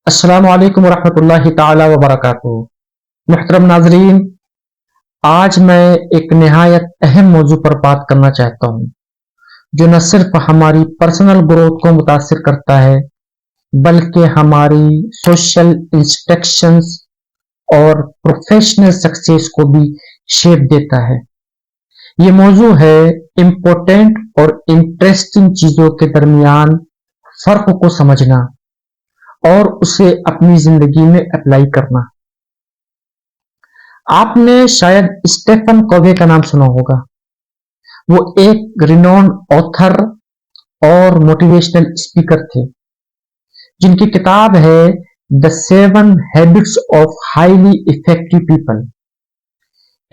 अस्सलामु अलैकुम वरहमतुल्लाहि ताला वबरकातुहू। मुहतरम नाजरीन, आज मैं एक निहायत अहम मौजू पर बात करना चाहता हूँ जो न सिर्फ हमारी पर्सनल ग्रोथ को मुतासिर करता है बल्कि हमारी सोशल इंस्ट्रक्शंस और प्रोफेशनल सक्सेस को भी शेप देता है। ये मौजू है इम्पोर्टेंट और इंटरेस्टिंग चीजों के दरमियान फर्क को समझना और उसे अपनी जिंदगी में अप्लाई करना। आपने शायद स्टेफन कोवे का नाम सुना होगा। वो एक रिनोन ऑथर और मोटिवेशनल स्पीकर थे जिनकी किताब है the 7 habits of highly effective people.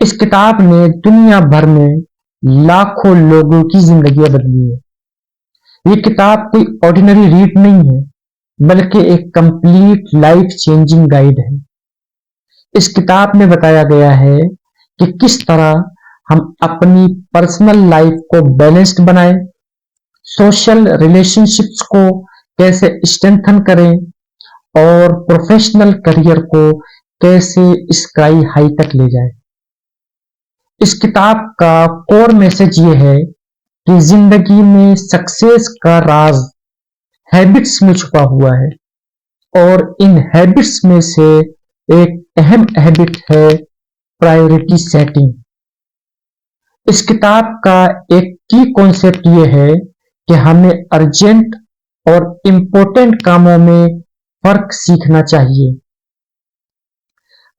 इस किताब ने दुनिया भर में लाखों लोगों की जिंदगियां बदली है। ये किताब कोई ऑर्डिनरी रीड नहीं है बल्कि एक कंप्लीट लाइफ चेंजिंग गाइड है। इस किताब में बताया गया है कि किस तरह हम अपनी पर्सनल लाइफ को बैलेंस्ड बनाएं, सोशल रिलेशनशिप्स को कैसे स्ट्रेंथन करें और प्रोफेशनल करियर को कैसे स्काई हाई तक ले जाएं। इस किताब का कोर मैसेज ये है कि जिंदगी में सक्सेस का राज हैबिट्स में छुपा हुआ है और इन हैबिट्स में से एक अहम हैबिट है प्रायोरिटी सेटिंग। इस किताब का एक की कॉन्सेप्ट ये है कि हमें अर्जेंट और इम्पोर्टेंट कामों में फर्क सीखना चाहिए।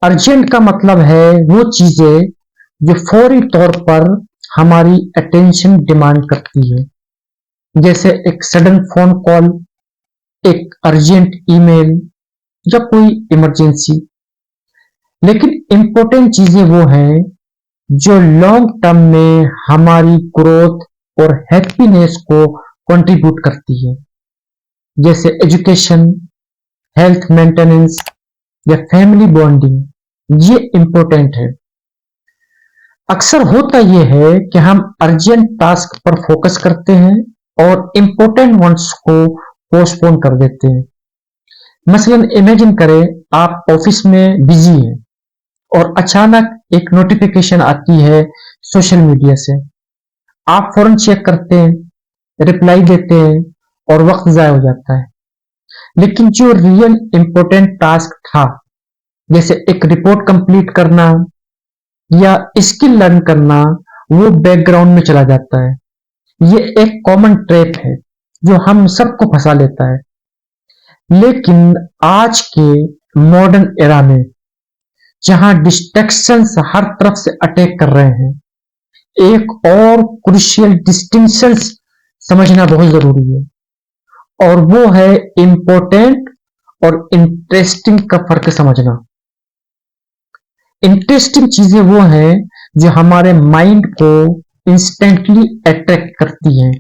अर्जेंट का मतलब है वो चीजें जो फौरी तौर पर हमारी अटेंशन डिमांड करती है, जैसे एक सडन फोन कॉल, एक अर्जेंट ईमेल या कोई इमरजेंसी। लेकिन इंपॉर्टेंट चीजें वो हैं जो लॉन्ग टर्म में हमारी ग्रोथ और हैप्पीनेस को कंट्रीब्यूट करती है, जैसे एजुकेशन, हेल्थ मेंटेनेंस या फैमिली बॉन्डिंग। ये इंपॉर्टेंट है। अक्सर होता यह है कि हम अर्जेंट टास्क पर फोकस करते हैं और इंपॉर्टेंट वंस को पोस्टपोन कर देते हैं। मसलन इमेजिन करें आप ऑफिस में बिजी हैं और अचानक एक नोटिफिकेशन आती है सोशल मीडिया से। आप फौरन चेक करते हैं, रिप्लाई देते हैं और वक्त जाया हो जाता है। लेकिन जो रियल इंपॉर्टेंट टास्क था, जैसे एक रिपोर्ट कंप्लीट करना या स्किल लर्न करना, वो बैकग्राउंड में चला जाता है। ये एक कॉमन ट्रैप है जो हम सबको फंसा लेता है। लेकिन आज के मॉडर्न एरा में जहां डिस्ट्रैक्शंस हर तरफ से अटैक कर रहे हैं, एक और क्रूशियल डिस्टिंक्शंस समझना बहुत जरूरी है और वो है इंपॉर्टेंट और इंटरेस्टिंग का फर्क समझना। इंटरेस्टिंग चीजें वो हैं जो हमारे माइंड को इंस्टेंटली अट्रैक्ट करती हैं,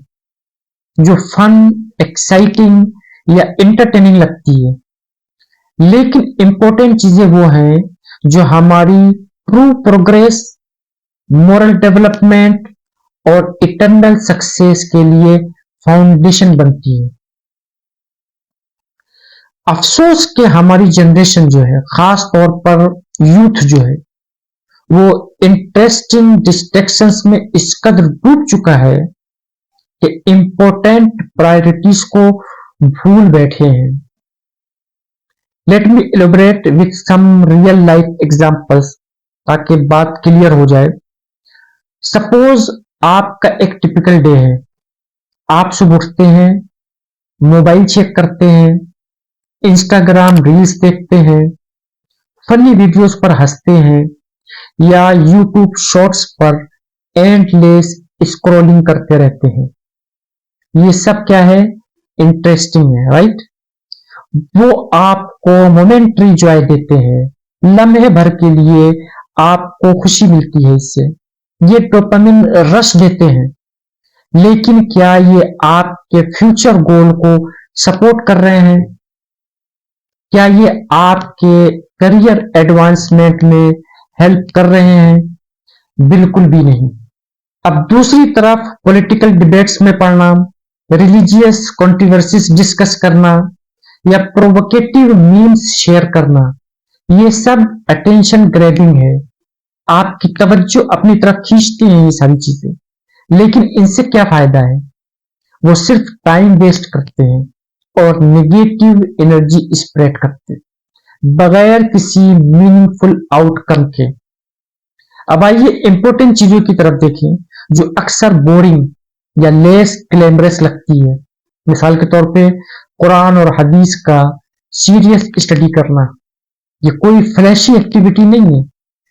जो फन, एक्साइटिंग या एंटरटेनिंग लगती है। लेकिन इंपॉर्टेंट चीजें वो हैं जो हमारी ट्रू प्रोग्रेस, मोरल डेवलपमेंट और इटर्नल सक्सेस के लिए फाउंडेशन बनती है। अफसोस कि हमारी जनरेशन जो है, खास तौर पर यूथ जो है, वो इंटरेस्टिंग डिस्ट्रैक्शंस में इस कदर डूब चुका है कि इंपॉर्टेंट प्रायोरिटीज को भूल बैठे हैं। Let me elaborate with some real life examples ताकि बात क्लियर हो जाए। सपोज आपका एक टिपिकल डे है। आप सुबह उठते हैं, मोबाइल चेक करते हैं, इंस्टाग्राम रील्स देखते हैं, फनी वीडियोस पर हंसते हैं या यूट्यूब शॉर्ट्स पर एंडलेस स्क्रॉलिंग करते रहते हैं। ये सब क्या है? इंटरेस्टिंग है, राइट? वो आपको मोमेंटरी जॉय देते हैं, लम्हे भर के लिए आपको खुशी मिलती है इससे। ये डोपामिन रश देते हैं। लेकिन क्या ये आपके फ्यूचर गोल को सपोर्ट कर रहे हैं? क्या ये आपके करियर एडवांसमेंट में हेल्प कर रहे हैं? बिल्कुल भी नहीं। अब दूसरी तरफ पॉलिटिकल डिबेट्स में पढ़ना, रिलीजियस कंट्रोवर्सीज डिस्कस करना या प्रोवोकेटिव मीम्स शेयर करना, ये सब अटेंशन ग्रैबिंग है। आपकी तवज्जो अपनी तरफ खींचती हैं ये सारी चीजें, लेकिन इनसे क्या फायदा है? वो सिर्फ टाइम वेस्ट करते हैं और नेगेटिव एनर्जी स्प्रेड करते हैं बगैर किसी मीनिंगफुल आउटकम के। अब आइए इंपॉर्टेंट चीजों की तरफ देखें जो अक्सर बोरिंग या लेस ग्लैमरस लगती है। मिसाल के तौर पे कुरान और हदीस का सीरियस स्टडी करना, ये कोई फ्लैशी एक्टिविटी नहीं है,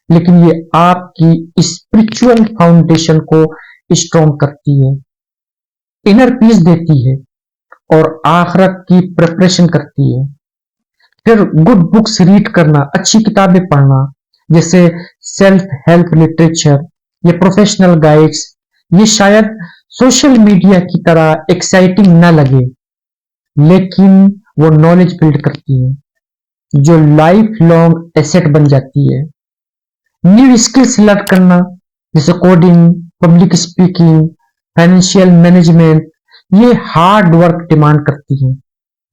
लेकिन ये आपकी स्पिरिचुअल फाउंडेशन को स्ट्रॉन्ग करती है, इनर पीस देती है और आखिरत की प्रिपरेशन करती है। फिर गुड बुक्स रीड करना, अच्छी किताबें पढ़ना, जैसे सेल्फ हेल्प लिटरेचर या प्रोफेशनल गाइड्स, ये शायद सोशल मीडिया की तरह एक्साइटिंग न लगे, लेकिन वो नॉलेज बिल्ड करती है जो लाइफ लॉन्ग एसेट बन जाती है। न्यू स्किल्स लर्न करना, जैसे coding, public speaking, financial management, ये हार्ड वर्क डिमांड करती है,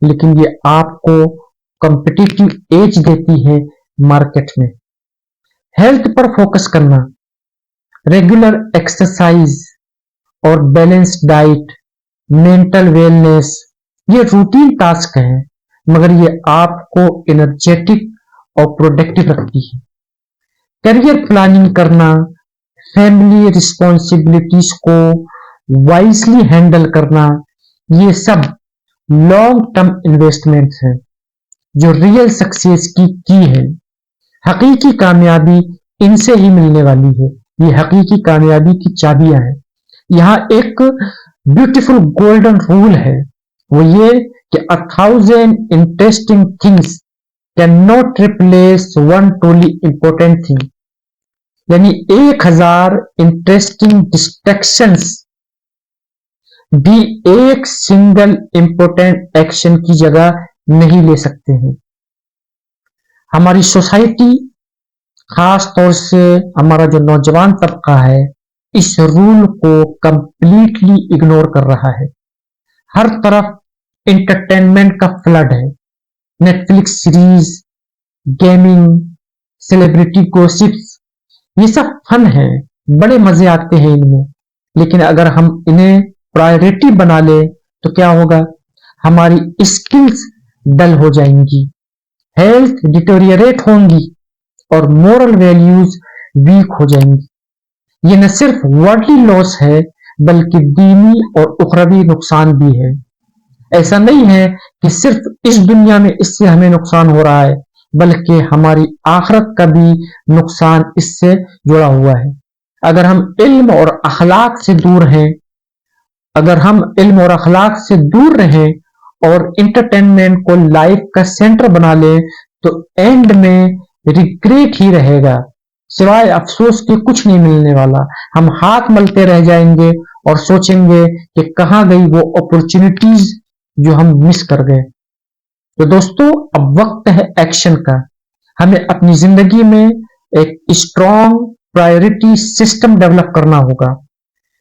लेकिन ये आपको कॉम्पिटिटिव एज देती है मार्केट में। हेल्थ पर फोकस करना, रेगुलर एक्सरसाइज और बैलेंस्ड डाइट, मेंटल वेलनेस, ये रूटीन टास्क है, मगर ये आपको एनर्जेटिक और प्रोडक्टिव रखती है। करियर प्लानिंग करना, फैमिली रिस्पॉन्सिबिलिटीज को वाइजली हैंडल करना, ये सब लॉन्ग टर्म इन्वेस्टमेंट्स हैं जो रियल सक्सेस की है। हकीकी कामयाबी इनसे ही मिलने वाली है, ये हकीकी कामयाबी की चाबियां हैं। यहाँ एक ब्यूटीफुल गोल्डन रूल है, वो ये कि 1000 interesting things can not replace one truly important thing, यानी 1000 इंटरेस्टिंग डिस्ट्रैक्शंस भी एक सिंगल इंपॉर्टेंट एक्शन की जगह नहीं ले सकते हैं। हमारी सोसाइटी, खास तौर से हमारा जो नौजवान तबका है, इस रूल को कंप्लीटली इग्नोर कर रहा है। हर तरफ एंटरटेनमेंट का फ्लड है, Netflix series, gaming, celebrity gossips, ये सब फन है, बड़े मजे आते हैं इनमें, लेकिन अगर हम इन्हें प्रायोरिटी बना ले तो क्या होगा? हमारी स्किल्स डल हो जाएंगी, हेल्थ डिटोरियरेट होंगी और मोरल वैल्यूज वीक हो जाएंगी। ये न सिर्फ वर्ल्डली लॉस है, बल्कि दीनी और उखरवी नुकसान भी है। ऐसा नहीं है कि सिर्फ इस दुनिया में इससे हमें नुकसान हो रहा है, बल्कि हमारी आखिरत का भी नुकसान इससे जुड़ा हुआ है। अगर हम इल्म और अखलाक से दूर हैं, अगर हम इल्म और अखलाक से दूर रहें और इंटरटेनमेंट को लाइफ का सेंटर बना ले, तो एंड में रिग्रेट ही रहेगा, सिवाय अफसोस के कुछ नहीं मिलने वाला। हम हाथ मलते रह जाएंगे और सोचेंगे कि कहां गई वो अपॉर्चुनिटीज जो हम मिस कर गए। तो दोस्तों, अब वक्त है एक्शन का। हमें अपनी जिंदगी में एक स्ट्रॉन्ग प्रायोरिटी सिस्टम डेवलप करना होगा।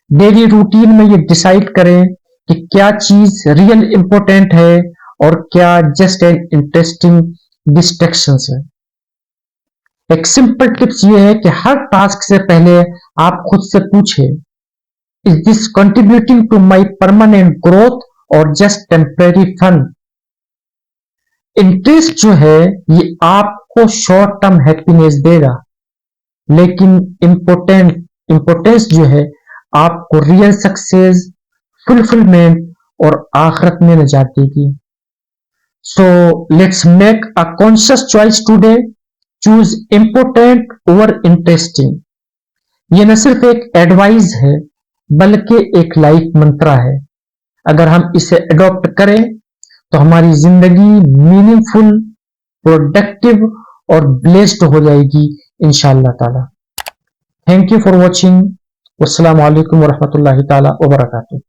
डेली रूटीन में ये डिसाइड करें कि क्या चीज रियल इंपॉर्टेंट है और क्या जस्ट एन इंटरेस्टिंग डिस्ट्रैक्शंस है। एक सिंपल टिप्स ये है कि हर टास्क से पहले आप खुद से पूछे, is this contributing to my permanent growth और जस्ट टेम्परेरी फन। इंटरेस्ट जो है ये आपको शॉर्ट टर्म हैप्पीनेस देगा, लेकिन इंपोर्टेंस जो है आपको रियल सक्सेस, फुलफिलमेंट और आखिरत में नजात देगी। So let's make a conscious choice today, choose important over interesting. ये न सिर्फ एक एडवाइस है, बल्कि एक लाइफ मंत्रा है। अगर हम इसे अडॉप्ट करें तो हमारी जिंदगी मीनिंगफुल, प्रोडक्टिव और ब्लेस्ड हो जाएगी इंशाअल्लाह ताला। Thank you for watching. अस्सलाम वालेकुम वरहमतुल्लाहि ताला वबरकातुहू।